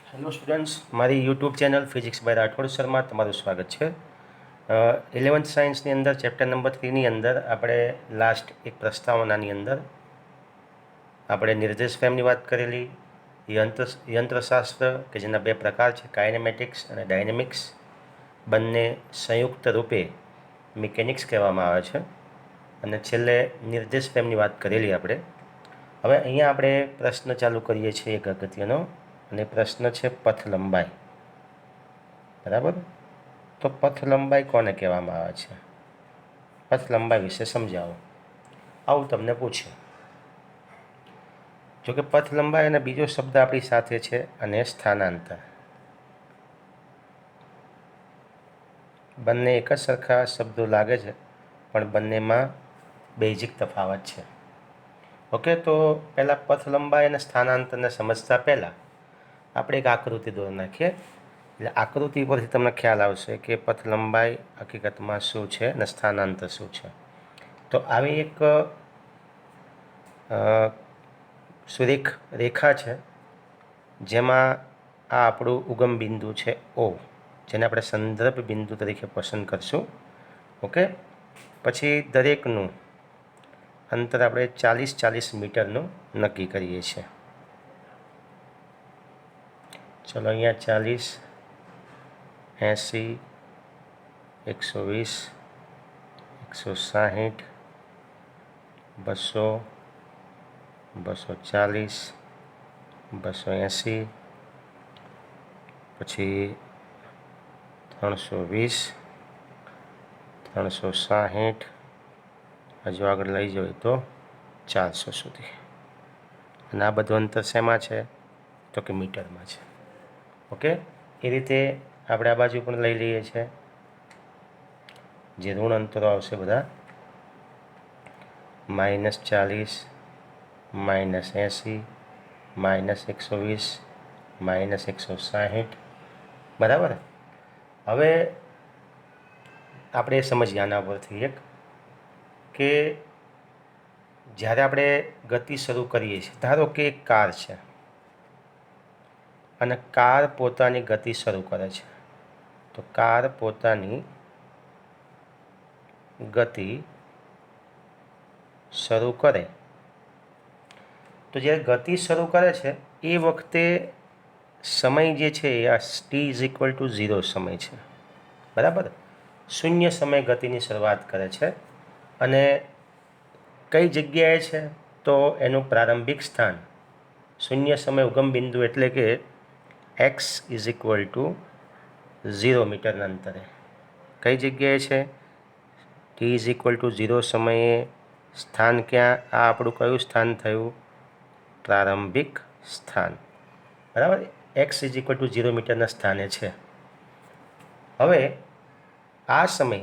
Hello students, મારી YouTube channel physics by Rathod Sharma તમારું સ્વાગત છે. 11th સાયન્સની અંદર ચેપ્ટર નંબર 3ની અંદર આપણે લાસ્ટ એક પ્રસ્તાવનાની અંદર આપણે નિર્દેશ ફ્રેમની વાત કરેલી. યંત્રશાસ્ત્ર કે જેના બે પ્રકાર છે, કાઇનેમેટિક્સ અને ડાયનેમિક્સ, બંને સંયુક્ત રૂપે મિકેનિક્સ કહેવામાં આવે છે. અને છેલ્લે નિર્દેશ ફ્રેમની વાત કરેલી આપણે. હવે અહીંયા આપણે પ્રશ્ન ચાલુ કરીએ છીએ એક અગત્યનો, અને પ્રશ્ન છે પથ લંબાઈ. બરાબર? તો પથ લંબાઈ કોને કહેવામાં આવે છે? પથ લંબાઈ વિશે સમજાવો, આવું તમને પૂછે. જોકે પથ લંબાઈ અને બીજો શબ્દ આપણી સાથે છે, અને સ્થાનાંતર. બંને એક જ સરખા શબ્દો લાગે છે, પણ બંનેમાં બેઝિક તફાવત છે. ઓકે, તો પહેલાં પથ લંબાઈ અને સ્થાનાંતરને સમજતા પહેલાં આપણે એક આકૃતિ દોરી નાખીએ. એટલે આકૃતિ પરથી તમને ખ્યાલ આવશે કે પથ લંબાઈ હકીકતમાં શું છે અને સ્થાનાંતર શું છે. તો આવી એક સુરેખ રેખા છે, જેમાં આ આપણું ઉગમ બિંદુ છે O, જેને આપણે સંદર્ભ બિંદુ તરીકે પસંદ કરશું. ઓકે, પછી દરેકનું અંતર આપણે 40 મીટરનું નક્કી કરીએ છીએ. ચલો, અહીંયા 40, 80, 120, 160, 200, 240, 280, પછી 320, 360, હજુ આગળ લઈ જઈએ તો 400 સુધી. અને આ બધું અંતર શેમાં છે? તો કે મીટરમાં છે. ઓકે, એ રીતે આપણે આ બાજુ પણ લઈ લઈએ છીએ. જે ઋણ અંતરો આવશે બધા -40, -80, -120, -160. બરાબર? હવે આપણે સમજીએ આના પરથી એક કે જ્યારે આપણે ગતિ શરૂ કરીએ છીએ, ધારો કે એક કાર છે અને કાર પોતાની ગતિ શરૂ કરે છે. તો કાર પોતાની ગતિ શરૂ કરે, તો જ્યારે ગતિ શરૂ કરે છે એ વખતે સમય જે છે એ આ t=0 સમય છે. બરાબર? શૂન્ય સમય ગતિની શરૂઆત કરે છે. અને કઈ જગ્યાએ છે? તો એનું પ્રારંભિક સ્થાન શૂન્ય સમય ઉગમ બિંદુ એટલે કે x=0 મીટરના અંતરે. કઈ જગ્યાએ છે? t=0 સમયે સ્થાન ક્યાં? આ આપણું કયું સ્થાન થયું? પ્રારંભિક સ્થાન. બરાબર? x=0 મીટરના સ્થાને છે. હવે આ સમય,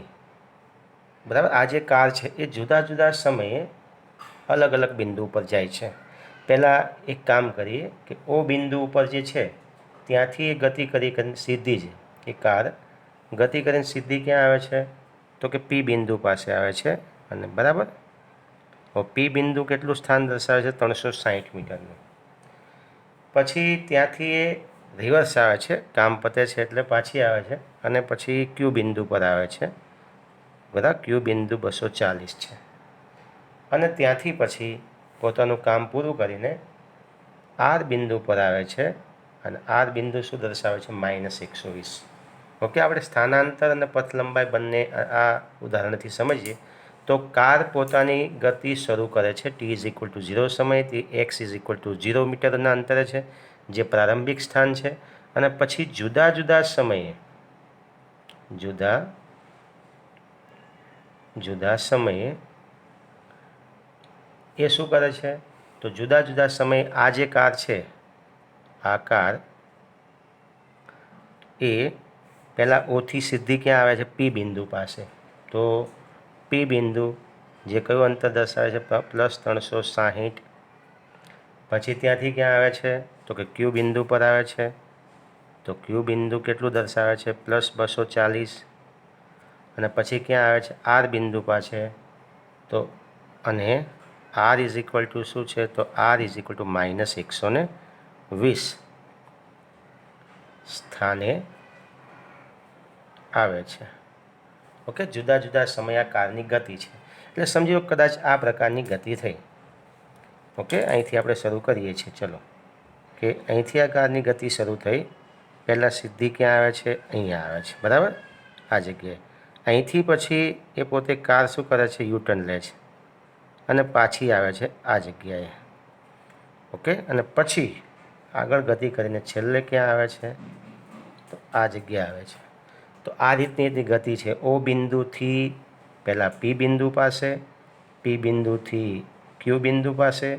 બરાબર, આ જે કાર છે એ જુદા જુદા સમયે અલગ અલગ બિંદુ ઉપર જાય છે. પહેલાં એક કામ કરીએ કે O બિંદુ ઉપર જે છે ત્યાંથી એ ગતિ કરી સીધી જ એ કાર ગતિ કરીને સીધી ક્યાં આવે છે? તો કે P બિંદુ પાસે આવે છે. અને બરાબર, P બિંદુ કેટલું સ્થાન દર્શાવે છે? 360 મીટરનું. પછી ત્યાંથી એ રિવર્સ આવે છે, કામ પતે છે એટલે પાછી આવે છે, અને પછી Q બિંદુ પર આવે છે. બરાબર? Q બિંદુ 240 છે. અને ત્યાંથી પછી પોતાનું કામ પૂરું કરીને R બિંદુ પર આવે છે. અને R બિંદુ શું દર્શાવે છે? -120. ઓકે, આપણે સ્થાનાંતર અને પથ લંબાઈ બંને આ ઉદાહરણથી સમજીએ. તો કાર પોતાની ગતિ શરૂ કરે છે t=0 સમયથી, x=0 મીટરના અંતરે છે, જે પ્રારંભિક સ્થાન છે. અને પછી જુદા જુદા સમયે એ શું કરે છે? તો જુદા જુદા સમયે આ જે કાર છે, આ કાર એ પહેલાં ઓથી સીધી ક્યાં આવે છે? P બિંદુ પાસે. તો P બિંદુ જે કયું અંતર દર્શાવે છે? +360. પછી ત્યાંથી ક્યાં આવે છે? તો કે Q બિંદુ પર આવે છે. તો Q બિંદુ કેટલું દર્શાવે છે? +240. અને પછી ક્યાં આવે છે? R બિંદુ પાસે. તો અને R શું છે? તો R -120. સ્થાને આવે છે. ઓકે, જુદા જુદા સમયાકાળની ગતિ છે. એટલે સમજી લો કદાચ આ પ્રકારની ગતિ થઈ. ઓકે, અહીંથી આપણે શરૂ કરીએ છીએ. ચલો કે અહીંથી આ કારની ગતિ શરૂ થઈ. પહેલાં સીધી ક્યાં આવે છે? અહીંયા આવે છે, બરાબર, આ જગ્યાએ. અહીંથી પછી એ પોતે કાર શું કરે છે? યુટર્ન લે છે અને પાછી આવે છે આ જગ્યાએ. ઓકે, અને પછી આગળ ગતિ કરીને છેલ્લે ક્યાં આવે છે? તો આ જગ્યાએ આવે છે. તો આ રીતની એની ગતિ છે. ઓ બિંદુથી પહેલાં પી બિંદુ પાસે, પી બિંદુથી ક્યુ બિંદુ પાસે,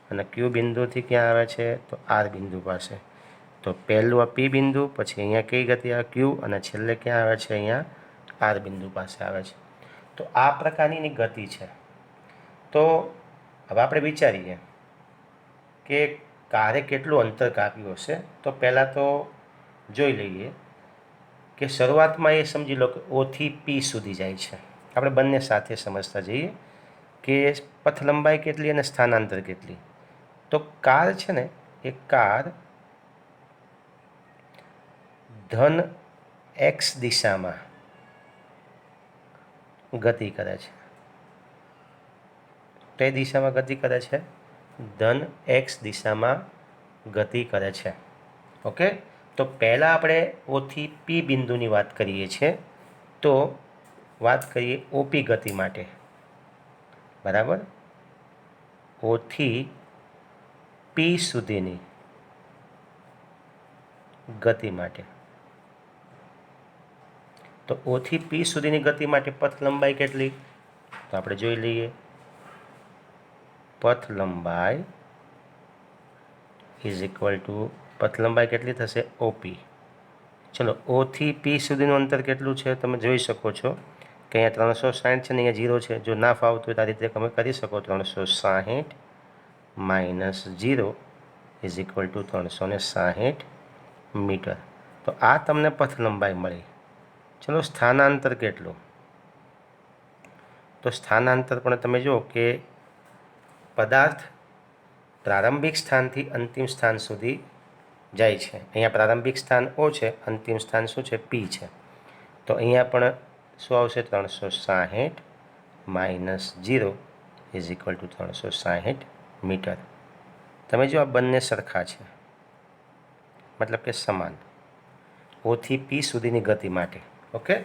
અને ક્યુ બિંદુથી ક્યાં આવે છે? તો આર બિંદુ પાસે. તો પહેલું આ પી બિંદુ, પછી અહીંયા કઈ ગતિ આવે? ક્યુ, અને છેલ્લે ક્યાં આવે છે? અહીંયા આર બિંદુ પાસે આવે છે. તો આ પ્રકારની ગતિ છે. તો હવે આપણે વિચારીએ કે કારે કેટલું અંતર કાપ્યું હશે. તો પહેલાં તો જોઈ લઈએ કે શરૂઆતમાં એ સમજી લો કે ઓથી પી સુધી જાય છે. આપણે બંને સાથે સમજતા જઈએ કે પથ લંબાઈ કેટલી અને સ્થાનાંતર કેટલી. તો કાર છે ને, એ કાર ધન એક્સ દિશામાં ગતિ કરે છે. કઈ દિશામાં ગતિ કરે છે? ધન એક્સ દિશામાં ગતિ કરે છે. ઓકે, તો પહેલાં આપણે ઓથી પી બિંદુની વાત કરીએ છીએ. તો વાત કરીએ ઓપી ગતિ માટે, બરાબર, ઓથી પી સુધીની ગતિ માટે. તો ઓથી પી સુધીની ગતિ માટે પથ લંબાઈ કેટલી? તો આપણે જોઈ લઈએ. પથ લંબાઈ ઇઝ ઇક્વલ ટુ, પથ લંબાઈ કેટલી થશે? ઓપી. ચલો, ઓથી પી સુધીનું અંતર કેટલું છે? તમે જોઈ શકો છો કે અહીંયા 360 છે ને અહીંયા 0 છે. જો ના ફાવતું હોય તો આ રીતે તમે કરી શકો. 360 minus 0 is equal to 360 metre. તો આ તમને પથ લંબાઈ મળી. ચલો, સ્થાનાંતર કેટલું? તો સ્થાનાંતર પણ તમે જુઓ કે પદાર્થ પ્રારંભિક સ્થાનથી અંતિમ સ્થાન સુધી જાય છે. અહીંયા પ્રારંભિક સ્થાન ઓ છે, અંતિમ સ્થાન શું છે? પી છે. તો અહીંયા પણ શું આવશે? 360 minus 0 is equal to 360 metre. તમે જો આ બંને સરખા છે, મતલબ કે સમાન, ઓથી પી સુધીની ગતિ માટે. ઓકે,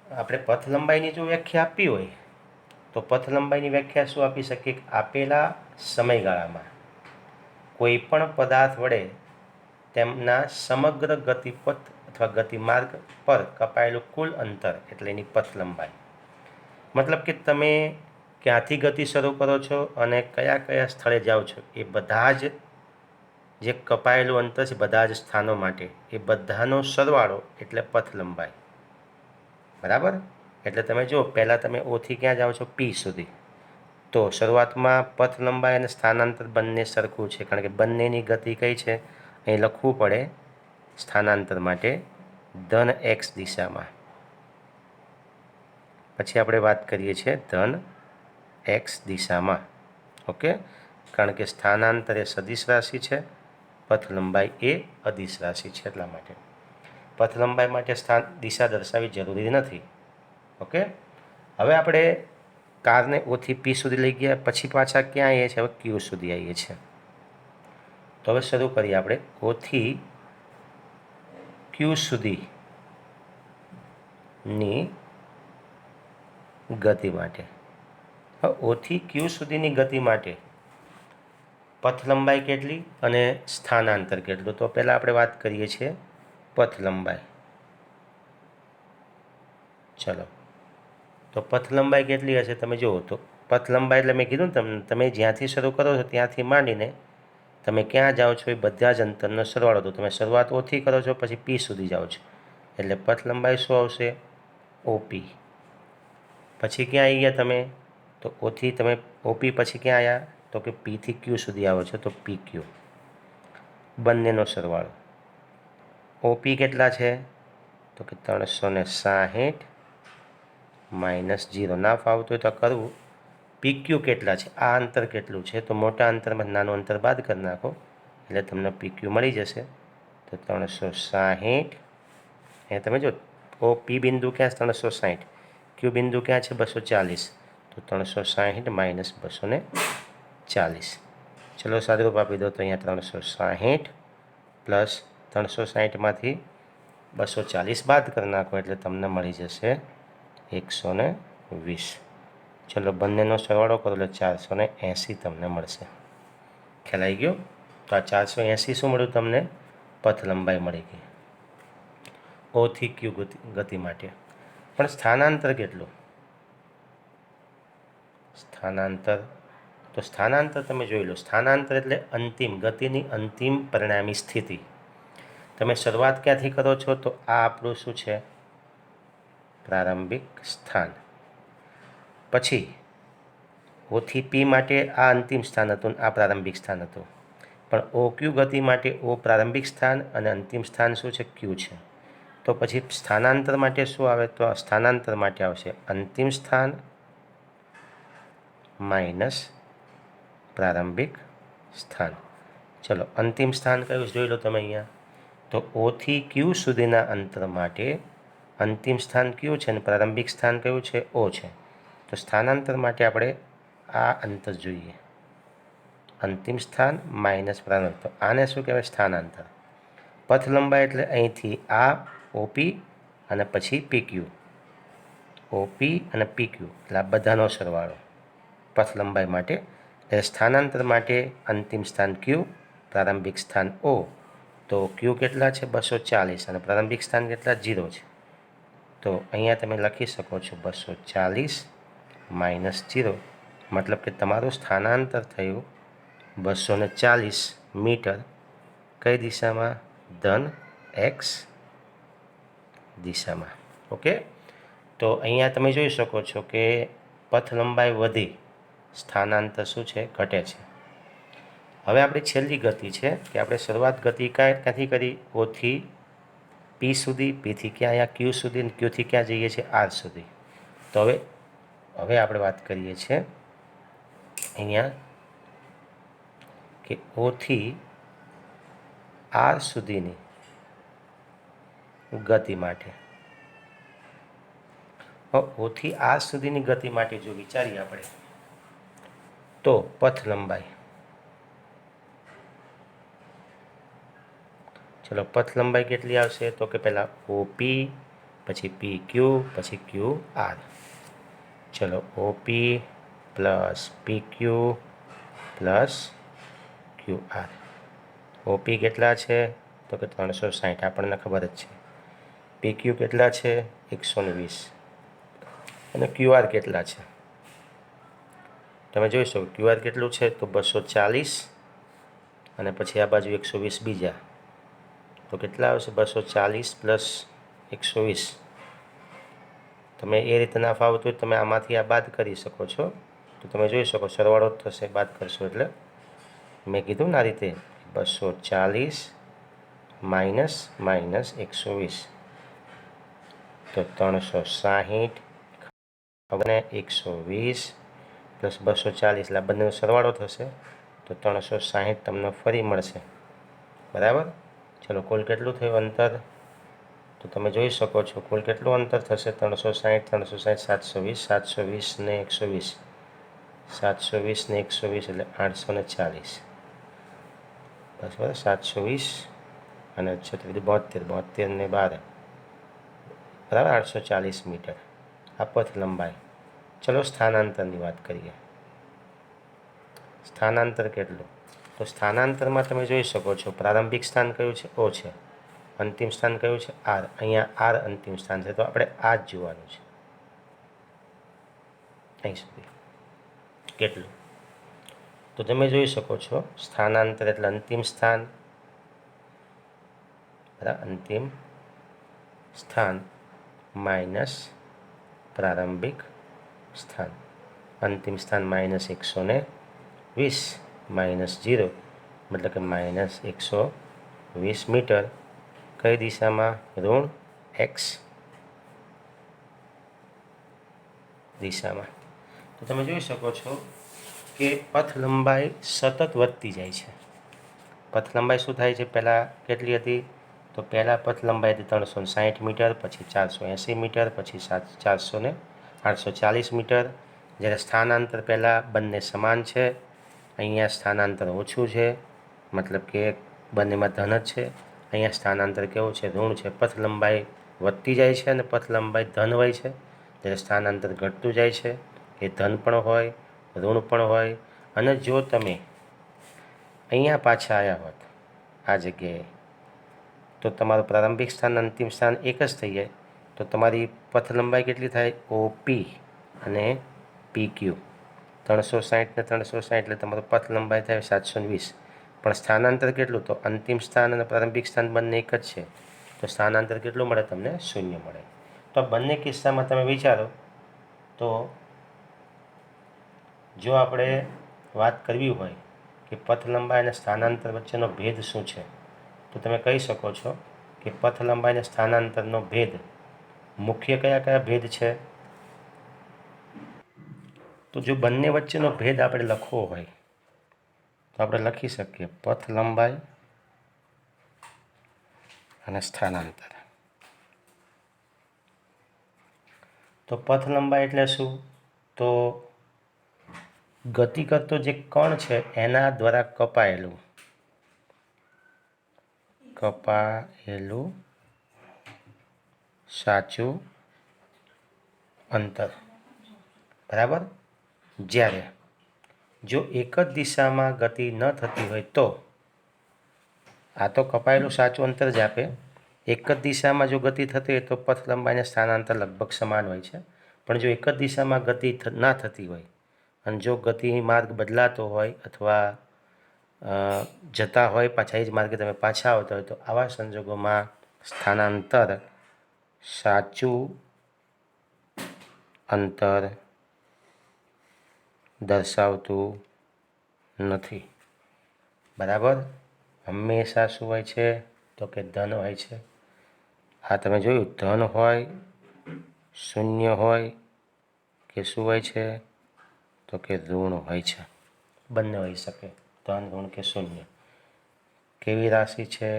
આપણે પથ લંબાઈની જો વ્યાખ્યા આપવી હોય તો પથ લંબાઈની વ્યાખ્યા શું આપી શકીએ? આપેલા સમયગાળામાં કોઈ પણ પદાર્થ વડે તેમના સમગ્ર ગતિપથ અથવા ગતિમાર્ગ પર કપાયેલું કુલ અંતર એટલે એની પથ લંબાઈ. મતલબ કે તમે ક્યાંથી ગતિ શરૂ કરો છો અને કયા કયા સ્થળે જાઓ છો, એ બધા જ જે કપાયેલું અંતર છે બધા જ સ્થાનો માટે, એ બધાનો સરવાળો એટલે પથ લંબાઈ. બરાબર? એટલે તમે જુઓ, પહેલાં તમે ઓથી ક્યાં જાઓ છો? પી સુધી. તો શરૂઆતમાં પથ લંબાઈ અને સ્થાનાંતર બંને સરખું છે, કારણ કે બંનેની ગતિ કઈ છે? અહીં લખવું પડે સ્થાનાંતર માટે ધન એક્સ દિશામાં. પછી આપણે વાત કરીએ છીએ ધન એક્સ દિશામાં. ઓકે, કારણ કે સ્થાનાંતર એ સદિશ રાશિ છે, પથ લંબાઈ એ અદિશ રાશિ છે. એટલા માટે પથ લંબાઈ માટે સ્થાન દિશા દર્શાવવી જરૂરી નથી. ઓકે, હવે આપણે કારને ઓથી પી સુધી લઈ ગયા, પછી પાછા ક્યાં આવીએ છીએ? હવે ક્યુ સુધી આવીએ છીએ. તો હવે શરૂ કરીએ આપણે ઓથી ક્યુ સુધીની ગતિ માટે. હવે ઓથી ક્યુ સુધીની ગતિ માટે પથ લંબાઈ કેટલી અને સ્થાનાંતર કેટલું? તો પહેલાં આપણે વાત કરીએ છીએ પથ લંબાઈ. ચલો, તો પથ લંબાઈ કેટલી હશે? તમે જુઓ તો પથ લંબાઈ એટલે મેં કીધું ને તમને, તમે જ્યાંથી શરૂ કરો છો ત્યાંથી માંડીને તમે ક્યાં જાઓ છો એ બધા જ અંતરનો સરવાળો. તો તમે શરૂઆત ઓથી કરો છો, પછી પી સુધી જાઓ છો, એટલે પથ લંબાઈ શું આવશે? ઓપી. પછી ક્યાં આવી ગયા તમે? તો ઓથી તમે ઓપી પછી ક્યાં આવ્યા? તો કે પીથી ક્યુ સુધી આવો છો, તો પી ક્યુ. બંનેનો સરવાળો. ઓપી કેટલા છે? તો કે 360 માઇનસ 0. ના ફાવતું હોય તો કરવું. પીક્યુ કેટલા છે? આ અંતર કેટલું છે? તો મોટા અંતરમાં નાનું અંતર બાદ કરી નાખો એટલે તમને પીક્યુ મળી જશે. તો 360. અહીંયા તમે જો ઓ પી બિંદુ ક્યાં છે? 360. ક્યુ બિંદુ ક્યાં છે? 240. તો 360 માઇનસ 240. ચલો સાદુરૂપ આપી દો. તો અહીંયા 360 પ્લસ 360માંથી 240 બાદ કરી નાખો એટલે તમને મળી જશે 120. ચલો બંનેનો સરવાળો કરો એટલે 480 તમને મળશે. ખ્યાલ આવી ગયો? તો આ 480 શું મળ્યું તમને? પથ લંબાઈ મળી ગઈ ઓથી ક્યુ ગતિ માટે. પણ સ્થાનાંતર કેટલું? સ્થાનાંતર તો સ્થાનાંતર તમે જોઈ લો. સ્થાનાંતર એટલે અંતિમ ગતિની અંતિમ પરિણામી સ્થિતિ. તમે શરૂઆત ક્યાંથી કરો છો? તો આ આપણું શું છે? પ્રારંભિક સ્થાન. પછી ઓથી પી માટે આ અંતિમ સ્થાન હતું, આ પ્રારંભિક સ્થાન હતું. પણ ઓ ક્યુ ગતિ માટે ઓ પ્રારંભિક સ્થાન અને અંતિમ સ્થાન શું છે? ક્યુ છે. તો પછી સ્થાનાંતર માટે શું આવે? તો સ્થાનાંતર માટે આવશે અંતિમ સ્થાન માઇનસ પ્રારંભિક સ્થાન. ચલો અંતિમ સ્થાન કયું જોઈ લો તમે અહીંયા. તો ઓથી ક્યુ સુધીના અંતર માટે અંતિમ સ્થાન ક્યુ છે અને પ્રારંભિક સ્થાન કયું છે? ઓ છે. તો સ્થાનાંતર માટે આપણે આ અંતર જોઈએ. અંતિમ સ્થાન માઇનસ પ્રારંભ. તો આને શું કહેવાય? સ્થાનાંતર. પથ લંબાઈ એટલે અહીંથી આ ઓપી અને પછી પીક્યુ. ઓપી અને પીક્યુ એટલે આ બધાનો સરવાળો પથ લંબાઈ માટે. એટલે સ્થાનાંતર માટે અંતિમ સ્થાન ક્યુ, પ્રારંભિક સ્થાન ઓ. તો ક્યુ કેટલા છે? 240 અને પ્રારંભિક સ્થાન કેટલા? 0 છે. તો અહીંયા તમે લખી શકો છો 240 માઇનસ 0. મતલબ કે તમારું સ્થાનાંતર થયું 240 મીટર. કઈ દિશામાં? ધન એક્સ દિશામાં. ઓકે. તો અહીંયા તમે જોઈ શકો છો કે પથ લંબાઈ વધી, સ્થાનાંતર શું છે? ઘટે છે. હવે આપણી છેલ્લી ગતિ છે કે આપણે શરૂઆત ગતિ ક્યાંથી કરી? ઓથી પી સુધી, પીથી ક્યાં? અહીંયા ક્યુ સુધી, અને ક્યુથી ક્યાં જઈએ છીએ? આર સુધી. તો હવે આપણે વાત કરીએ છીએ અહીંયા કે ઓથી આર સુધીની ગતિ માટે. ઓથી આર સુધીની ગતિ માટે જો વિચારીએ આપણે તો પથ લંબાઈ. ચલો પથ લંબાઈ કેટલી આવશે? તો કે પહેલાં ઓપી, પછી પી ક્યુ, પછી ક્યુ આર. ચલો ઓપી પ્લસ પી ક્યુ પ્લસ ક્યુ આર. ઓપી કેટલા છે? તો કે 360, આપણને ખબર જ છે. પી ક્યુ કેટલા છે? 120. અને ક્યુ આર કેટલા છે? તમે જોઈ શકો ક્યુ આર કેટલું છે? તો 240 અને પછી આ બાજુ 120 બીજા. તો કેટલા આવશે? 240 પ્લસ 120. તમે એ રીતે ના ફાવતું હોય તમે આમાંથી આ બાદ કરી શકો છો. તો તમે જોઈ શકો સરવાળો જ થશે બાદ કરશો એટલે. મેં કીધું ને આ રીતે 240 માઇનસ 120. તો 360 અને 120 પ્લસ 240 એટલે આ બંનેનો સરવાળો થશે. તો 360 તમને ફરી મળશે. બરાબર. ચલો કુલ કેટલું થયું અંતર? તો તમે જોઈ શકો છો કુલ કેટલું અંતર થશે? 360 720, 720 ને 120, 720 ને 120 એટલે 840. બસ બરાબર. 720 અને 72 72 ને 12 બરાબર 840 મીટર આ પથ લંબાઈ. ચલો સ્થાનાંતરની વાત કરીએ. સ્થાનાંતર કેટલું? તો સ્થાનાંતરમાં તમે જોઈ શકો છો પ્રારંભિક સ્થાન કયું છે? ઓ છે. અંતિમ સ્થાન કયું છે? આર. અહીંયા આર અંતિમ સ્થાન છે. તો આપણે આ જ જોવાનું છે અહીં સુધી. કેટલું? તો તમે જોઈ શકો છો સ્થાનાંતર એટલે અંતિમ સ્થાન, બરાબર, અંતિમ સ્થાન માઇનસ પ્રારંભિક સ્થાન. અંતિમ સ્થાન માઇનસ 120 માઇનસ 0 મતલબ કે માઇનસ 120 મીટર. કઈ દિશામાં? ઋણ એક્સ દિશામાં. તો તમે જોઈ શકો છો કે પથ લંબાઈ સતત વધતી જાય છે. પથ લંબાઈ શું થાય છે? પહેલાં કેટલી હતી? તો પહેલાં પથ લંબાઈ હતી 360 મીટર, પછી 480 મીટર, પછી 840 મીટર. જ્યારે સ્થાનાંતર પહેલાં બંને સમાન છે, અહીંયા સ્થાનાંતર ઓછું છે, મતલબ કે બંનેમાં ધન જ છે. અહીંયા સ્થાનાંતર કેવું છે? ઋણ છે. પથ લંબાઈ વધતી જાય છે અને પથ લંબાઈ ધન હોય છે. જ્યારે સ્થાનાંતર ઘટતું જાય છે, એ ધન પણ હોય, ઋણ પણ હોય. અને જો તમે અહીંયા પાછા આવ્યા હોત આ જગ્યાએ, તો તમારું પ્રારંભિક સ્થાન અંતિમ સ્થાન એક જ થઈ જાય. તો તમારી પથ લંબાઈ કેટલી થાય? OP અને PQ 360 ને 360 એટલે તમારું પથ લંબાઈ થાય 720. પણ સ્થાનાંતર કેટલું? તો અંતિમ સ્થાન અને પ્રારંભિક સ્થાન બંને એક જ છે, તો સ્થાનાંતર કેટલું મળે? તમને 0 મળે. તો બંને કિસ્સામાં તમે વિચારો, તો જો આપણે વાત કરવી હોય કે પથ લંબાઈ અને સ્થાનાંતર વચ્ચેનો ભેદ શું છે, તો તમે કહી શકો છો કે પથ લંબાઈ અને સ્થાનાંતરનો ભેદ મુખ્ય કયા કયા ભેદ છે? તો જો બંને વચ્ચેનો ભેદ આપણે લખવો હોય તો આપણે લખી શકીએ પથ લંબાઈ અને સ્થાનાંતર. તો પથ લંબાઈ એટલે શું? તો ગતિ કરતો જે કણ છે એના દ્વારા કપાયેલું સાચું અંતર, બરાબર. જ્યારે જો એક જ દિશામાં ગતિ ન થતી હોય તો આ તો કપાયેલું સાચું અંતર જ આપે. એક જ દિશામાં જો ગતિ થતી હોય તો પથ લંબાઈ અને સ્થાનાંતર લગભગ સમાન હોય છે. પણ જો એક જ દિશામાં ગતિ ના થતી હોય અને જો ગતિ માર્ગ બદલાતો હોય અથવા જતા હોય પાછા એ જ માર્ગે તમે પાછા આવતા હોય, તો આવા સંજોગોમાં સ્થાનાંતર સાચું અંતર દર્શાવતું નથી, બરાબર. હંમેશા શું હોય છે? તો કે ધન હોય છે. આ તમે જોયું, ધન હોય, શૂન્ય હોય કે શું હોય છે? તો કે ઋણ હોય છે. બંને હોઈ શકે, ધન, ઋણ કે શૂન્ય. કેવી રાશિ છે?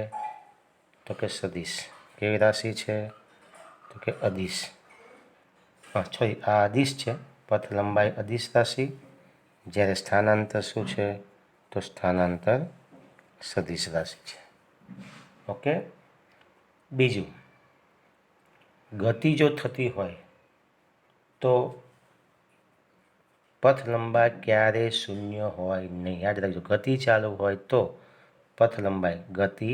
તો કે સદિશ. કેવી રાશિ છે? તો કે અદિશ. સોરી, આ અદિશ છે. પથ લંબાઈ અદિશ રાશિ, જ્યારે સ્થાનાંતર શું છે? તો સ્થાનાંતર સદિશ રાશિ છે. ઓકે. બીજું, ગતિ જો થતી હોય તો પથ લંબાઈ ક્યારેય શૂન્ય હોય નહીં. યાદ રાખજો, ગતિ ચાલુ હોય તો પથ લંબાઈ, ગતિ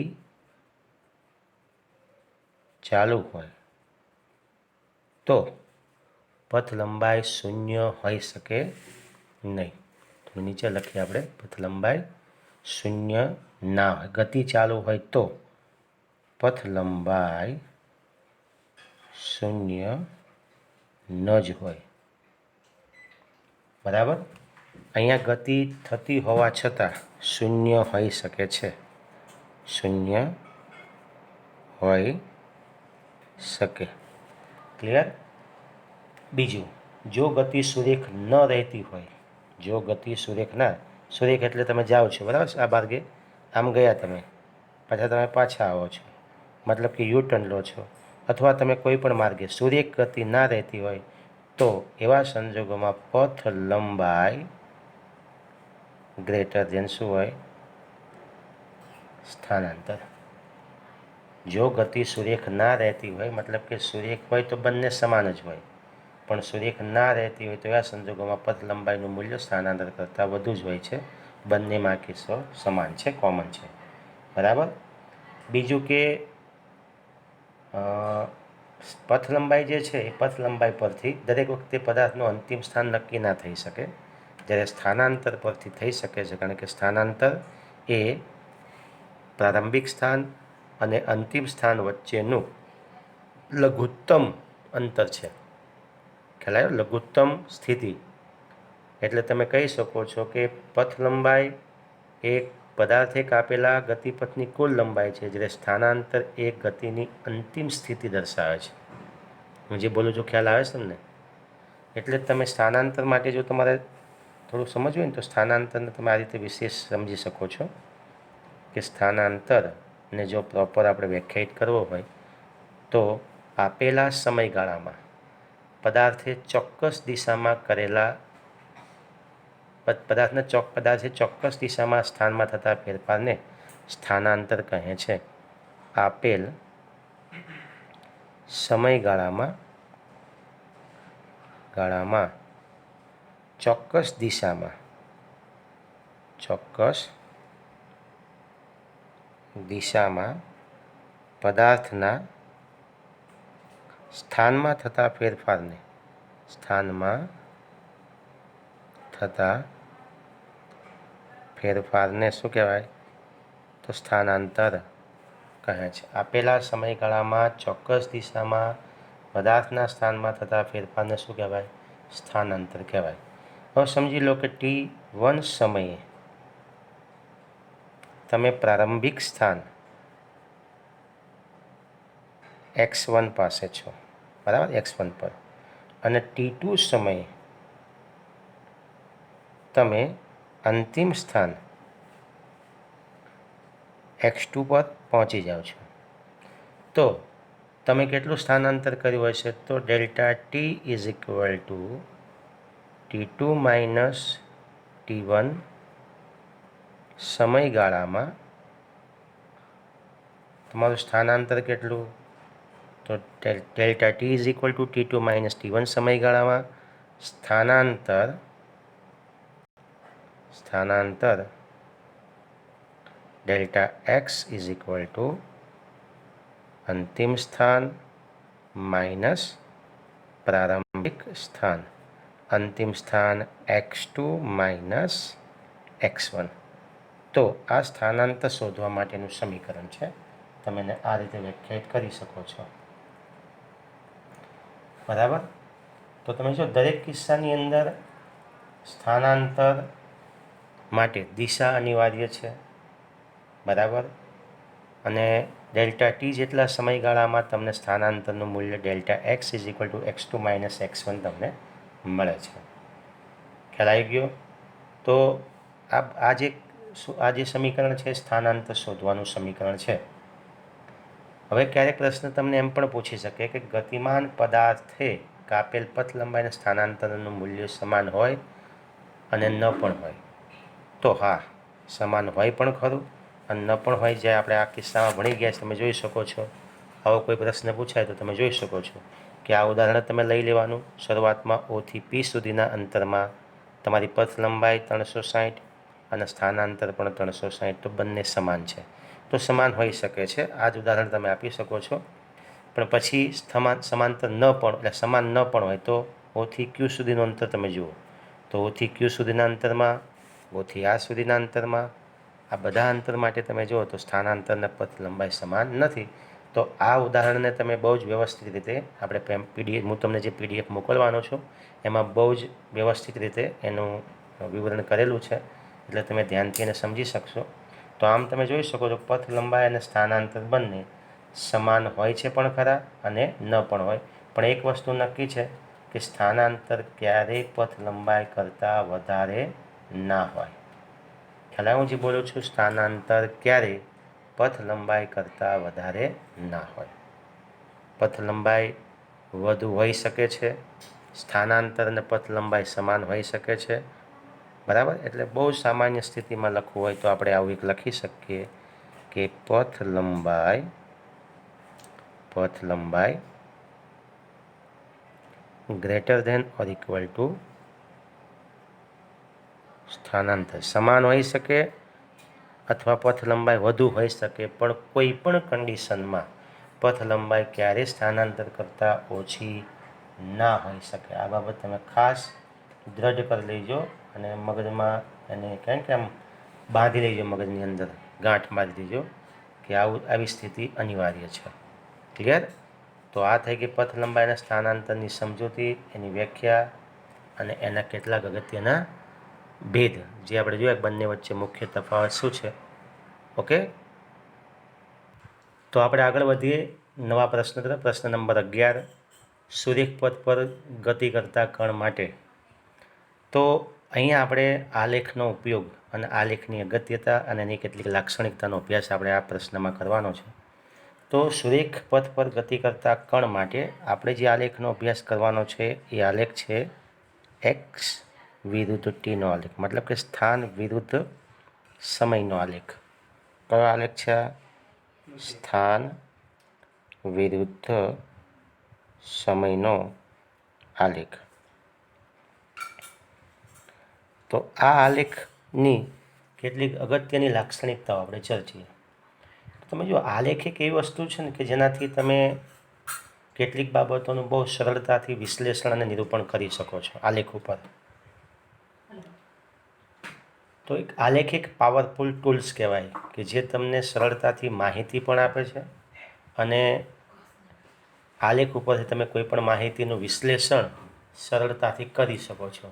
ચાલુ હોય તો પથ લંબાઈ શૂન્ય હોઈ શકે નહીં. તો નીચે લખીએ આપણે, પથ લંબાઈ શૂન્ય ના હોય. ગતિ ચાલુ હોય તો પથ લંબાઈ શૂન્ય ન જ હોય, બરાબર. અહીંયા ગતિ થતી હોવા છતાં શૂન્ય હોઈ શકે છે, શૂન્ય હોઈ શકે. ક્લિયર? બીજું, જો ગતિ સુરેખ ન રહેતી હોય, જો ગતિ સુરેખ એટલે તમે જાઓ છો, બરાબર છે, આ માર્ગે આમ ગયા તમે, પાછા આવો છો, મતલબ કે યુ ટર્ન લો છો, અથવા તમે કોઈ પણ માર્ગે સુરેખ ગતિ ના રહેતી હોય તો એવા સંજોગોમાં પથ લંબાઈ ગ્રેટર ધેન શું હોય? સ્થાનાંતર. જો ગતિ સુરેખ ના રહેતી હોય, મતલબ કે સુરેખ હોય તો બંને સમાન જ હોય, પણ સુરેખ ના રહેતી હોય તો એવા સંજોગોમાં પથ લંબાઈનું મૂલ્ય સ્થાનાંતર કરતાં વધુ જ હોય છે. બંનેમાં કિસ્સો સમાન છે, કોમન છે, બરાબર. બીજું કે પથ લંબાઈ જે છે એ પથ લંબાઈ પરથી દરેક વખતે પદાર્થનું અંતિમ સ્થાન નક્કી ના થઈ શકે, જ્યારે સ્થાનાંતર પરથી થઈ શકે છે. કારણ કે સ્થાનાંતર એ પ્રારંભિક સ્થાન અને અંતિમ સ્થાન વચ્ચેનું લઘુત્તમ અંતર છે. ખ્યાલ આવ્યો? લઘુત્તમ સ્થિતિ. એટલે તમે કહી શકો છો કે પથ લંબાઈ એ પદાર્થે કાપેલા ગતિપથની કુલ લંબાઈ છે, જ્યારે સ્થાનાંતર એ ગતિની અંતિમ સ્થિતિ દર્શાવે છે. હું જે બોલું છું ખ્યાલ આવે છે તમને? એટલે તમે સ્થાનાંતર માટે જો તમારે થોડું સમજવું હોય ને તો સ્થાનાંતરને તમે આ રીતે વિશેષ સમજી શકો છો કે સ્થાનાંતર ને જો પ્રોપર આપણે વ્યાખ્યાયિત કરવો હોય તો આપેલા સમયગાળામાં પદાર્થે ચોક્કસ દિશામાં કરેલા પદાર્થે ચોક્કસ દિશામાં સ્થાનમાં થતા ફેરફારને સ્થાનાંતર કહે છે. આપેલ સમયગાળામાં ચોક્કસ દિશામાં પદાર્થના સ્થાનમાં થતા ફેરફારને શું કહેવાય? તો સ્થાનાંતર કહે છે. આપેલા સમયગાળામાં ચોક્કસ દિશામાં પદાર્થના સ્થાનમાં થતા ફેરફારને શું કહેવાય? સ્થાનાંતર કહેવાય. હવે સમજી લો કે t1 સમયે તમે પ્રારંભિક સ્થાન x1 પાસે છો, બરાબર, x1 પર, અને t2 સમયે તમે અંતિમ સ્થાન x2 પર પહોંચી જાઓ છો. તો તમે કેટલું સ્થાનાંતર કર્યું હશે? તો delta T is equal two t2 minus t1 સમયગાળામાં તમારું સ્થાનાંતર કેટલું? તો delta T is equal two t2 minus t1 સમયગાળામાં સ્થાનાંતર delta x is equal two અંતિમ સ્થાન માઇનસ પ્રારંભિક સ્થાન, અંતિમ સ્થાન x2 માઇનસ x1. તો આ સ્થાનાંતર શોધવા માટેનું સમીકરણ છે. તમે એને આ રીતે વ્યાખ્યાયિત કરી શકો છો, બરાબર. તો તમે જો દરેક કિસ્સાની અંદર સ્થાનાંતર માટે દિશા અનિવાર્ય છે, બરાબર, અને ડેલ્ટા ટી જેટલા સમયગાળામાં તમને સ્થાનાંતરનું મૂલ્ય delta x is equal two x2 minus x1 તમને મળે છે. ખ્યાલ આવી ગયો? તો આ જે સમીકરણ છે સ્થાનાંતર શોધવાનું સમીકરણ છે. હવે ક્યારેક પ્રશ્ન તમને એમ પણ પૂછી શકે કે ગતિમાન પદાર્થે કાપેલ પથ લંબાઈના સ્થાનાંતરનું મૂલ્ય સમાન હોય અને ન પણ હોય. તો હા, સમાન હોય પણ ખરું અને ન પણ હોય. જે આપણે આ કિસ્સામાં ભણી ગયા છે, તમે જોઈ શકો છો. આવો કોઈ પ્રશ્ન પૂછાય તો તમે જોઈ શકો છો કે આ ઉદાહરણ તમે લઈ લેવાનું. શરૂઆતમાં O થી P સુધીના અંતરમાં તમારી પથ લંબાઈ 360 અને સ્થાનાંતર પણ 360, તો બંને સમાન છે. તો સમાન હોઈ શકે છે. આ જ ઉદાહરણ તમે આપી શકો છો. પણ પછી સમાંતર ન પણ, એટલે સમાન ન પણ હોય તો O થી Q સુધીનું અંતર તમે જુઓ. તો O થી Q સુધીના અંતરમાં, O થી આ સુધીના અંતરમાં, આ બધા અંતર માટે તમે જુઓ તો સ્થાનાંતરના પથ લંબાઈ સમાન નથી. તો આ ઉદાહરણને તમે બહુ જ વ્યવસ્થિત રીતે, આપણે પીડીએફ, હું તમને જે પીડીએફ મોકલવાનો છું એમાં બહુ જ વ્યવસ્થિત રીતે એનું વિવરણ કરેલું છે, એટલે તમે ધ્યાનથી એને સમજી શકશો. તો આમ તમે જોઈ શકો છો પથ લંબાઈ અને સ્થાનાંતર બંને સમાન હોય છે પણ ખરા અને ન પણ હોય. પણ એક વસ્તુ નક્કી છે કે સ્થાનાંતર ક્યારેય પથ લંબાઈ કરતાં વધારે ના હોય. ખ્યાલ હું જે બોલું છું, સ્થાનાંતર ક્યારેય પથ લંબાઈ કરતાં વધારે ના હોય. પથ લંબાઈ વધુ હોઈ શકે છે, સ્થાનાંતર અને પથ લંબાઈ સમાન હોઈ શકે છે, બરાબર. એટલે બહુ સામાન્ય સ્થિતિમાં લખવું હોય તો આપણે આવું એક લખી શકીએ કે પથ લંબાઈ greater than or equal to સ્થાનાંતર. સમાન હોઈ શકે અથવા પથ લંબાઈ વધુ હોઈ શકે, પણ કોઈ પણ કન્ડિશનમાં પથ લંબાઈ ક્યારેય સ્થાનાંતર કરતાં ઓછી ના હોઈ શકે. આ બાબત તમે ખાસ દ્રઢ કરી લેજો અને મગજમાં એને કંઈ કે આમ બાંધી લેજો, મગજની અંદર ગાંઠ મારી દેજો કે આવી સ્થિતિ અનિવાર્ય છે. ક્લિયર? તો આ થઈ ગઈ પથ લંબાઈના સ્થાનાંતરની સમજૂતી, એની વ્યાખ્યા અને એના કેટલાક અગત્યના ભેદ જે આપણે જોયા. બંને વચ્ચે મુખ્ય તફાવત શું છે. ઓકે, તો આપણે આગળ વધીએ નવા પ્રશ્ન તરફ. પ્રશ્ન નંબર 11, સુરેખ પથ પર ગતિ કરતા કણ માટે. તો અહીંયા આપણે આલેખનો ઉપયોગ અને આલેખની અગત્યતા અને એની કેટલીક લાક્ષણિકતાનો અભ્યાસ આપણે આ પ્રશ્નમાં કરવાનો છે. તો સુરેખ પથ પર ગતિ કરતા કણ માટે આપણે જે આલેખનો અભ્યાસ કરવાનો છે એ આલેખ છે એક્સ વિરુદ્ધ ટીનો આલેખ, મતલબ કે સ્થાન વિરુદ્ધ સમયનો આલેખ. કયો આલેખ છે? સ્થાન વિરુદ્ધ સમયનો આલેખ. તો આ આલેખની કેટલીક અગત્યની લાક્ષણિકતાઓ આપણે ચર્ચીએ. તમે જો આલેખ એક એવી વસ્તુ છે ને કે જેનાથી તમે કેટલીક બાબતોનું બહુ સરળતાથી વિશ્લેષણ અને નિરૂપણ કરી શકો છો આલેખ ઉપર. તો એક આલેખ એક પાવરફુલ ટૂલ્સ કહેવાય કે જે તમને સરળતાથી માહિતી પણ આપે છે અને આલેખ ઉપરથી તમે કોઈ પણ માહિતીનું વિશ્લેષણ સરળતાથી કરી શકો છો.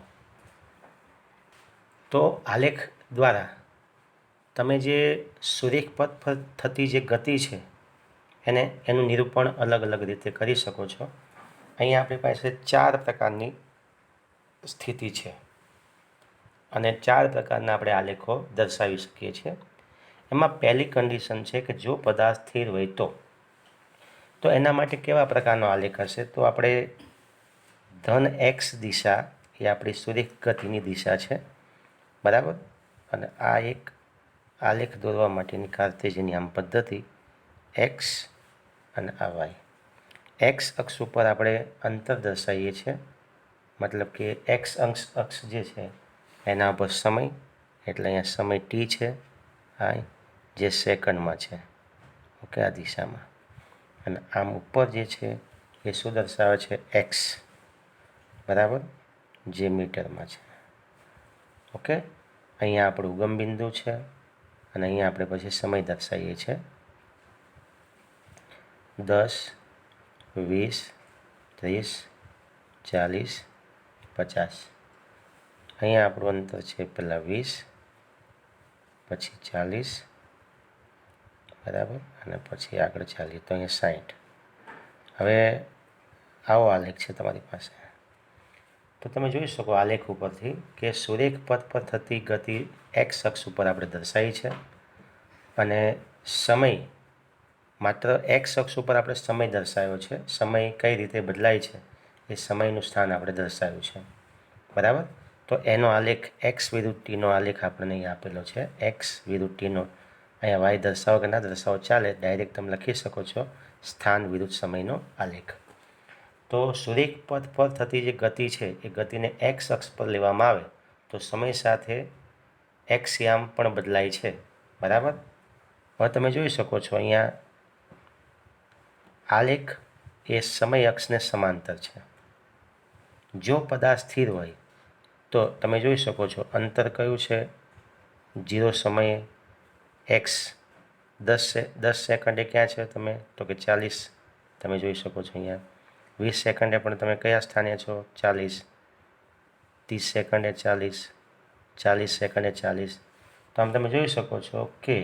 તો આલેખ દ્વારા તમે જે સુરેખ પથ પર થતી જે ગતિ છે એનું નિરૂપણ અલગ અલગ રીતે કરી શકો છો. અહીંયા આપણી પાસે 4 પ્રકારની સ્થિતિ છે અને 4 પ્રકારના આપણે આલેખો દર્શાવી શકીએ છીએ. એમાં પહેલી કન્ડિશન છે કે જો પદાર્થ સ્થિર હોય તો એના માટે કેવા પ્રકારનો આલેખ હશે? તો આપણે ધન એક્સ દિશા એ આપણી સુરેખ ગતિની દિશા છે, બરાબર. અને આ એક આલેખ દોરવા માટેની કાર્ટેશિયન આમ પદ્ધતિ એક્સ અને આ વાય. એક્સ અક્ષ ઉપર આપણે અંતર દર્શાવીએ છીએ, મતલબ કે એક્સ અક્ષ જે છે એના ઉપર સમય, એટલે અહીંયા સમય ટી છે આ જે સેકન્ડમાં છે, ઓકે, આ દિશામાં. અને આમ ઉપર જે છે એ શું દર્શાવે છે? એક્સ, બરાબર, જે મીટરમાં છે, ઓકે. અહીંયા આપણું ઉગમ બિંદુ છે અને અહીંયા આપણે પછી સમય દર્શાવીએ છીએ 10, 20, 30, 40, 50. અહીંયા આપણું અંતર છે પહેલાં 20, પછી 40, બરાબર, અને પછી આગળ 40, તો અહીંયા 60. હવે આવો આલેખ છે તમારી પાસે. તો તમે જોઈ શકો આલેખ ઉપરથી કે સુરેખ પથ પર થતી ગતિ એક્સ અક્ષ ઉપર આપણે દર્શાવી છે અને સમય માત્ર એક્સ અક્ષ ઉપર આપણે સમય દર્શાવ્યો છે. સમય કઈ રીતે બદલાય છે એ સમયનું સ્થાન આપણે દર્શાવ્યું છે, બરાબર. તો એનો આલેખ એક્સ વિરુદ્ધ ટીનો આલેખ આપણને અહીં આપેલો છે. એક્સ વિરુદ્ધ ટીનો, અહીંયા વાય દર્શાવો કે ના દર્શાવો ચાલે, ડાયરેક્ટ તમે લખી શકો છો સ્થાન વિરુદ્ધ સમયનો આલેખ. તો સુરેખ પથ પર થતી જે ગતિ છે એ ગતિને એક્સ અક્ષ પર લેવામાં આવે તો સમય સાથે એક્સ યામ પણ બદલાય છે, બરાબર. હવે તમે જોઈ શકો છો અહીંયા આલેખ એ સમય અક્ષને સમાંતર છે. જો પદાર્થ સ્થિર હોય તો તમે જોઈ શકો છો અંતર કયું છે? 0 સમયે એક્સ 10 સેકન્ડે ક્યાં છે તમે? તો કે 40. તમે જોઈ શકો છો અહીંયા 20 સેકન્ડે પણ તમે કયા સ્થાને છો? 40. 30 સેકન્ડે 40, 40 સેકન્ડે 40. તો આમ તમે જોઈ શકો છો કે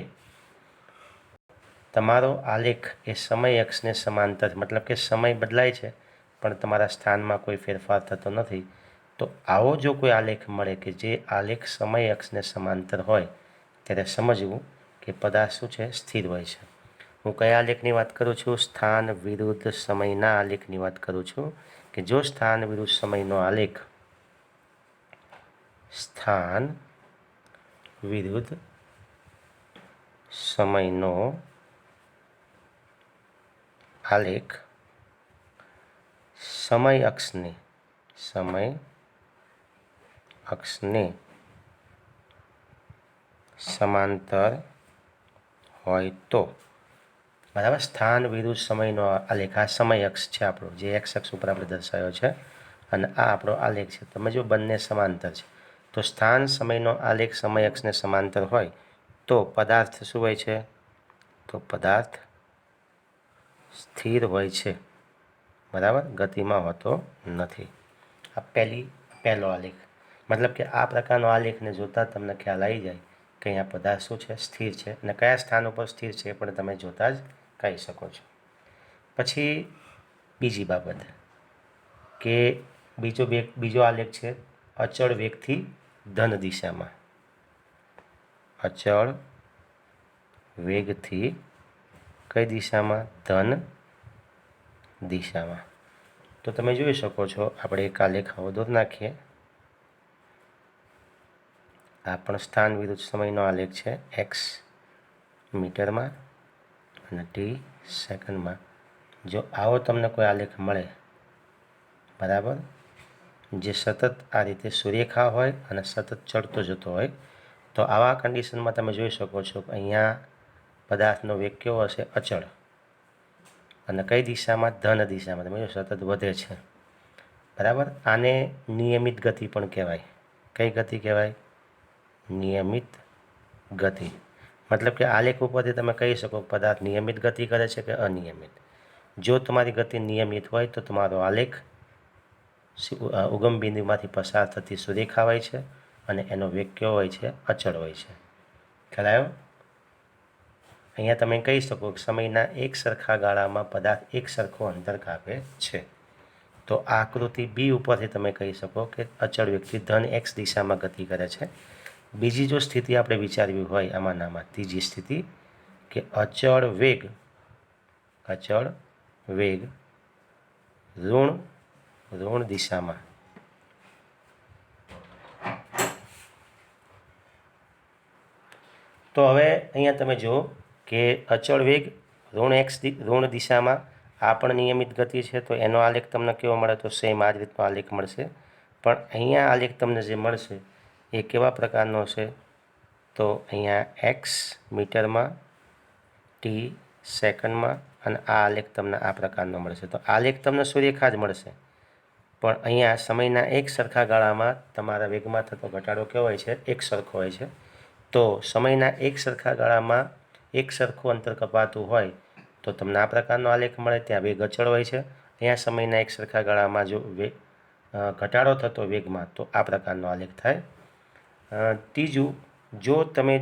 તમારો આલેખ એ સમય અક્ષને સમાંતર, મતલબ કે સમય બદલાય છે પણ તમારા સ્થાનમાં કોઈ ફેરફાર થતો નથી. તો આવો જો કોઈ આલેખ મળે કે જે આલેખ સમય અક્ષને સમાંતર હોય ત્યારે સમજવું કે પદાર્થ શું છે? સ્થિર હોય છે. હું કયા આલેખની વાત કરું છું? સ્થાન વિરુદ્ધ સમયના આલેખની વાત કરું છું કે જો સ્થાન વિરુદ્ધ સમયનો આલેખ, સ્થાન વિરુદ્ધ સમયનો આલેખ સમય અક્ષને સમાંતર હોય તો, બરાબર. સ્થાન વિરુદ્ધ સમયનો આલેખ, આ સમય અક્ષ છે આપણો, જે એક્સ અક્ષ ઉપર આપણે દર્શાવ્યો છે, અને આ આપણો આલેખ છે. તમે જો બંને સમાંતર છે તો સ્થાન સમયનો આલેખ સમય અક્ષને સમાંતર હોય તો પદાર્થ શું હોય છે? તો પદાર્થ સ્થિર હોય છે, બરાબર, ગતિમાં હોતો નથી. આ પહેલો આલેખ, મતલબ કે આ પ્રકારનો આલેખને જોતાં તમને ખ્યાલ આવી જાય કે અહીંયા પદાર્થ શું છે? સ્થિર છે, અને કયા સ્થાન ઉપર સ્થિર છે એ પણ તમે જોતાં જ કહી શકો છો. પછી બીજી બાબત કે બીજો આલેખ છે અચળ વેગથી ધન દિશામાં, અચળ વેગથી કઈ દિશામાં? ધન દિશામાં. તો તમે જોઈ શકો છો, આપણે એક આલેખ આવો દોરી નાખીએ. આ પણ સ્થાન વિરુદ્ધ સમયનો આલેખ છે, એક્સ મીટરમાં અને ટી સેકન્ડમાં. જો આવો તમને કોઈ આલેખ મળે, બરાબર, જે સતત આ રીતે સુરેખા હોય અને સતત ચડતો જતો હોય, તો આવા કન્ડિશનમાં તમે જોઈ શકો છો કે અહીંયા પદાર્થનો વેગ કેવો હશે? અચળ. અને કઈ દિશામાં? ધન દિશામાં. તમે જો સતત વધે છે, બરાબર. આને નિયમિત ગતિ પણ કહેવાય. કઈ ગતિ કહેવાય? નિયમિત ગતિ. મતલબ કે આલેખ ઉપરથી તમે કહી શકો પદાર્થ નિયમિત ગતિ કરે છે કે અનિયમિત. જો તમારી ગતિ નિયમિત હોય તો તમારો આલેખ ઉગમ બિંદુમાંથી પસાર થતી સુરેખા હોય છે અને એનો વેગ કેવો હોય છે? અચળ હોય છે. ખ્યાલ આવ્યો? અહીંયા તમે કહી શકો કે સમયના એક સરખા ગાળામાં પદાર્થ એક સરખો અંતર કાપે છે. તો આ આકૃતિ બી ઉપરથી તમે કહી શકો કે અચળ વેગથી ધન એક્સ દિશામાં ગતિ કરે છે. બીજી જો સ્થિતિ આપણે વિચારવી હોય આમાં ત્રીજી સ્થિતિ કે અચળ વેગ ઋણ દિશામાં. તો હવે અહીંયા તમે જુઓ કે અચળ વેગ ઋણ દિશામાં, આ પણ નિયમિત ગતિ છે. તો એનો આલેખ તમને કેવો મળે? તો સેમ આ જ રીતનો આલેખ મળશે. પણ અહીંયા આલેખ તમને જે મળશે એ કેવા પ્રકારનો છે? તો અહીંયા એક્સ મીટરમાં, ટી સેકન્ડમાં, અને આ આલેખ તમને આ પ્રકારનો મળશે. તો આલેખ તમને સુરેખા જ મળશે, પણ અહીંયા સમયના એક સરખા ગાળામાં તમારા વેગમાં થતો ઘટાડો કેવો હોય છે? એક સરખો હોય છે. તો સમયના એક સરખા ગાળામાં એક સરખું અંતર કપાતું હોય તો તમને આ પ્રકારનો આલેખ મળે. ત્યાં વેગ અચળ હોય છે. અહીંયા સમયના એક સરખા ગાળામાં જો ઘટાડો થતો વેગમાં, તો આ પ્રકારનો આલેખ થાય. ત્રીજું, જો તમે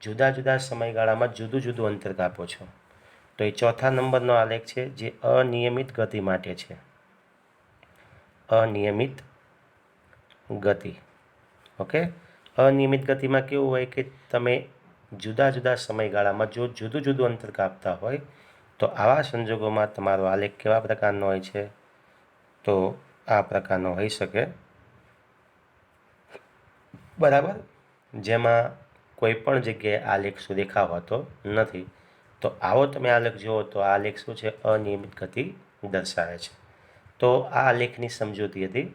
જુદા જુદા સમયગાળામાં જુદું જુદું અંતર કાપો છો, તો એ ચોથા નંબરનો આલેખ છે, જે અનિયમિત ગતિ માટે છે. અનિયમિત ગતિ. ઓકે. અનિયમિત ગતિમાં કેવું હોય કે તમે જુદા જુદા સમયગાળામાં જો જુદું જુદું અંતર કાપતા હોય, તો આવા સંજોગોમાં તમારો આલેખ કેવા પ્રકારનો હોય છે? તો આ પ્રકારનો હોઈ શકે, બરાબર, જેમાં કોઈ પણ જગ્યાએ આલેખ સુરેખા હોતો નથી. તો આવો તમે આલેખ જુઓ તો આ આલેખ શું છે? અનિયમિત ગતિ દર્શાવે છે. તો આ આલેખની સમજૂતી હતી.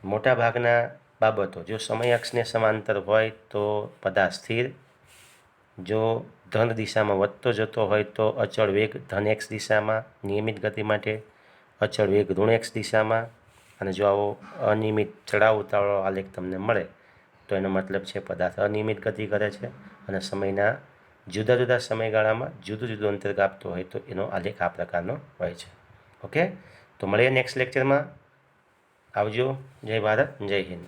મોટાભાગના બાબતો જો સમય અક્ષને સમાંતર હોય તો પદાર્થ સ્થિર, જો ધન દિશામાં વધતો જતો હોય તો અચળ વેગ ધન એક્સ દિશામાં નિયમિત ગતિ માટે, અચળ વેગ ઋણ એક્સ દિશામાં, અને જો આવો અનિયમિત ચડાવ ઉતારવાળો આલેખ તમને મળે તો એનો મતલબ છે પદાર્થ અનિયમિત ગતિ કરે છે અને સમયના જુદા જુદા સમયગાળામાં જુદું જુદું અંતર કાપતો હોય તો એનો આલેખ આ પ્રકારનો હોય છે. ઓકે. તો મળીએ નેક્સ્ટ લેક્ચરમાં. આવજો. જય ભારત, જય હિન્દ.